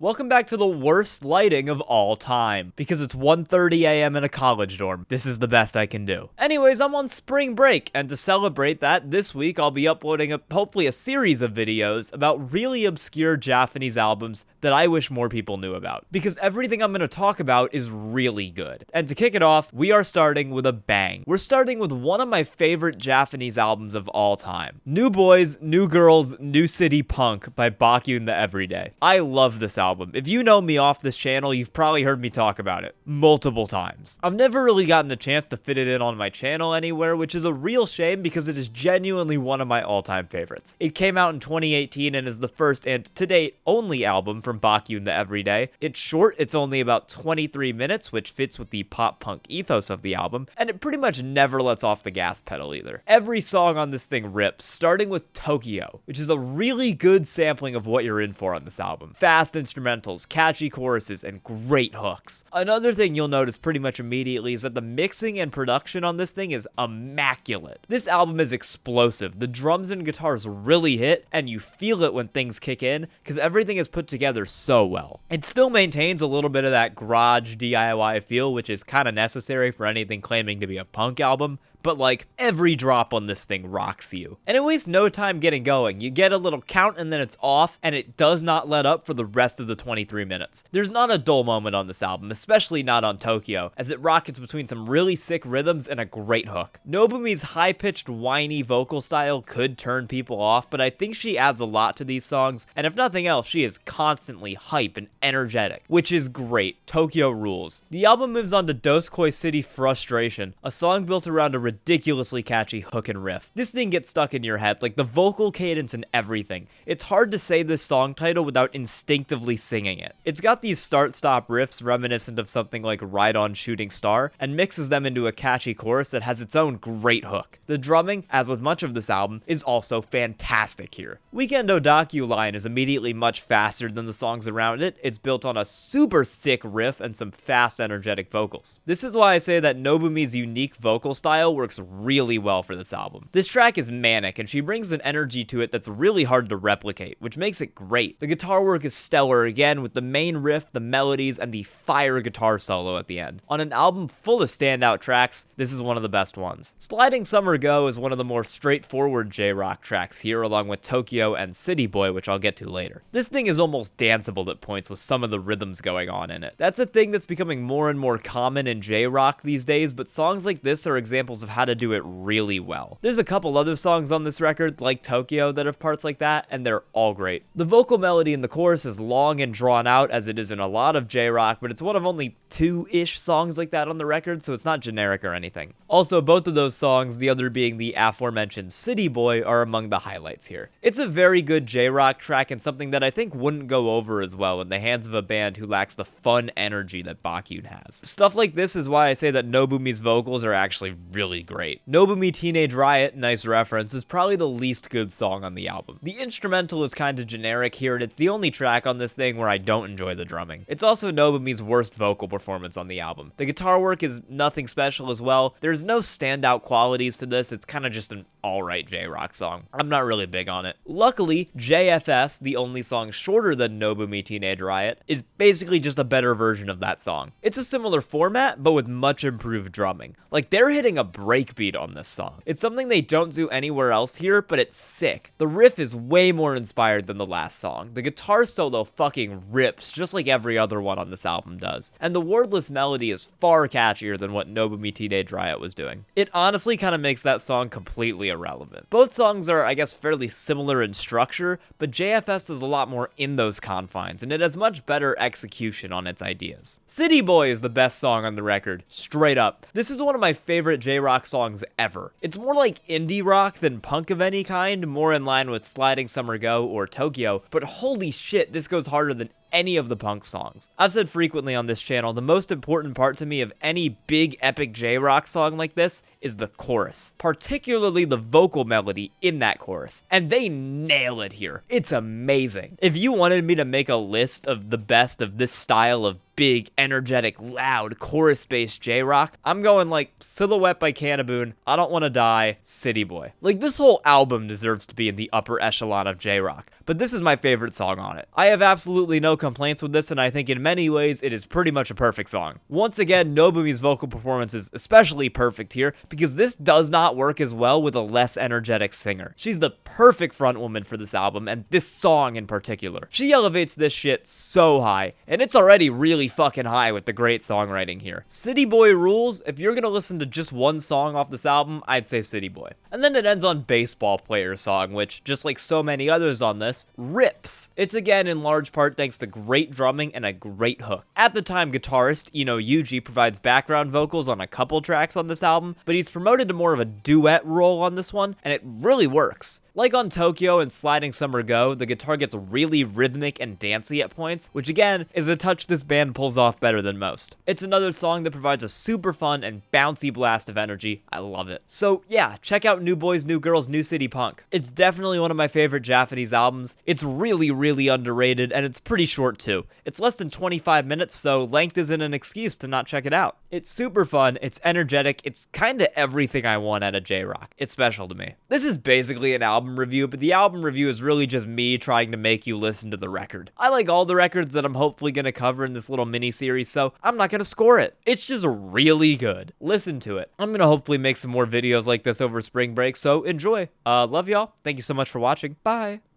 Welcome back to the worst lighting of all time, because it's 1:30 a.m. in a college dorm. This is the best I can do. Anyways, I'm on spring break, and to celebrate that, this week I'll be uploading hopefully a series of videos about really obscure Japanese albums that I wish more people knew about, because everything I'm going to talk about is really good. And to kick it off, we are starting with a bang. We're starting with one of my favorite Japanese albums of all time. New Boys, New Girls, New City Punk by BAKYUN the Everyday. I love this album. If you know me off this channel, you've probably heard me talk about it multiple times. I've never really gotten a chance to fit it in on my channel anywhere, which is a real shame because it is genuinely one of my all-time favorites. It came out in 2018 and is the first and, to date, only album from BAKYUN the Everyday. It's short, it's only about 23 minutes, which fits with the pop-punk ethos of the album, and it pretty much never lets off the gas pedal either. Every song on this thing rips, starting with Tokyo, which is a really good sampling of what you're in for on this album. Fast instrumentals, catchy choruses, and great hooks. Another thing you'll notice pretty much immediately is that the mixing and production on this thing is immaculate. This album is explosive. The drums and guitars really hit, and you feel it when things kick in, because everything is put together so well. It still maintains a little bit of that garage DIY feel, which is kind of necessary for anything claiming to be a punk album, but like, every drop on this thing rocks you. And it wastes no time getting going. You get a little count and then it's off, and it does not let up for the rest of the 23 minutes. There's not a dull moment on this album, especially not on Tokyo, as it rockets between some really sick rhythms and a great hook. Nobumi's high-pitched, whiny vocal style could turn people off, but I think she adds a lot to these songs, and if nothing else, she is constantly hype and energetic, which is great. Tokyo rules. The album moves on to Doseco City Frustration, a song built around a ridiculously catchy hook and riff. This thing gets stuck in your head, like the vocal cadence and everything. It's hard to say this song title without instinctively singing it. It's got these start-stop riffs reminiscent of something like Ride On Shooting Star, and mixes them into a catchy chorus that has its own great hook. The drumming, as with much of this album, is also fantastic here. Weekend ODAKYU line is immediately much faster than the songs around it. It's built on a super sick riff and some fast, energetic vocals. This is why I say that Nobumi's unique vocal style works really well for this album. This track is manic, and she brings an energy to it that's really hard to replicate, which makes it great. The guitar work is stellar again, with the main riff, the melodies, and the fire guitar solo at the end. On an album full of standout tracks, this is one of the best ones. Sliding Summer Go is one of the more straightforward J-rock tracks here, along with Tokyo and CITYBOY, which I'll get to later. This thing is almost danceable at points with some of the rhythms going on in it. That's a thing that's becoming more and more common in J-rock these days, but songs like this are examples of how to do it really well. There's a couple other songs on this record, like Tokyo, that have parts like that, and they're all great. The vocal melody in the chorus is long and drawn out, as it is in a lot of J-rock, but it's one of only 2-ish songs like that on the record, so it's not generic or anything. Also, both of those songs, the other being the aforementioned CITYBOY, are among the highlights here. It's a very good J-rock track, and something that I think wouldn't go over as well in the hands of a band who lacks the fun energy that BAKYUN has. Stuff like this is why I say that Nobumi's vocals are actually really great. Nobumi Teenage Riot, nice reference, is probably the least good song on the album. The instrumental is kinda generic here, and it's the only track on this thing where I don't enjoy the drumming. It's also Nobumi's worst vocal performance on the album. The guitar work is nothing special as well. There's no standout qualities to this, it's kinda just an alright J-rock song. I'm not really big on it. Luckily, JFS, the only song shorter than Nobumi Teenage Riot, is basically just a better version of that song. It's a similar format, but with much improved drumming. Like, they're hitting a breakbeat on this song. It's something they don't do anywhere else here, but it's sick. The riff is way more inspired than the last song. The guitar solo fucking rips, just like every other one on this album does. And the wordless melody is far catchier than what Nobumi Teenage Riot was doing. It honestly kind of makes that song completely irrelevant. Both songs are, I guess, fairly similar in structure, but JFS does a lot more in those confines, and it has much better execution on its ideas. CITYBOY is the best song on the record, straight up. This is one of my favorite J-rock songs ever. It's more like indie rock than punk of any kind, more in line with Sliding Summer Go or Tokyo, but holy shit, this goes harder than any of the punk songs. I've said frequently on this channel, the most important part to me of any big epic J-rock song like this is the chorus, particularly the vocal melody in that chorus, and they nail it here. It's amazing. If you wanted me to make a list of the best of this style of big, energetic, loud, chorus-based J-rock, I'm going like Silhouette by Cannabune, I Don't Wanna Die, CITYBOY. Like, this whole album deserves to be in the upper echelon of J-rock, but this is my favorite song on it. I have absolutely no complaints with this, and I think in many ways it is pretty much a perfect song. Once again, Nobumi's vocal performance is especially perfect here because this does not work as well with a less energetic singer. She's the perfect frontwoman for this album, and this song in particular. She elevates this shit so high, and it's already really fucking high with the great songwriting here. City Boy rules. If you're gonna listen to just one song off this album, I'd say City Boy. And then it ends on Baseball Player song, which, just like so many others on this, rips. It's again in large part thanks to great drumming and a great hook. At the time, guitarist Ino Yuji provides background vocals on a couple tracks on this album, but he's promoted to more of a duet role on this one, and it really works. Like on Tokyo and Sliding Summer Go, the guitar gets really rhythmic and dancey at points, which again is a touch this band pulls off better than most. It's another song that provides a super fun and bouncy blast of energy. I love it. So yeah, check out New Boys, New Girls, New City Punk. It's definitely one of my favorite Japanese albums. It's really underrated, and it's pretty short too. It's less than 25 minutes, so length isn't an excuse to not check it out. It's super fun, it's energetic, it's kinda everything I want out of J-Rock. It's special to me. This is basically an album review, but the album review is really just me trying to make you listen to the record. I like all the records that I'm hopefully gonna cover in this little mini-series, so I'm not gonna score it. It's just really good. Listen to it. I'm gonna hopefully make some more videos like this over spring break, so enjoy. Love y'all. Thank you so much for watching. Bye.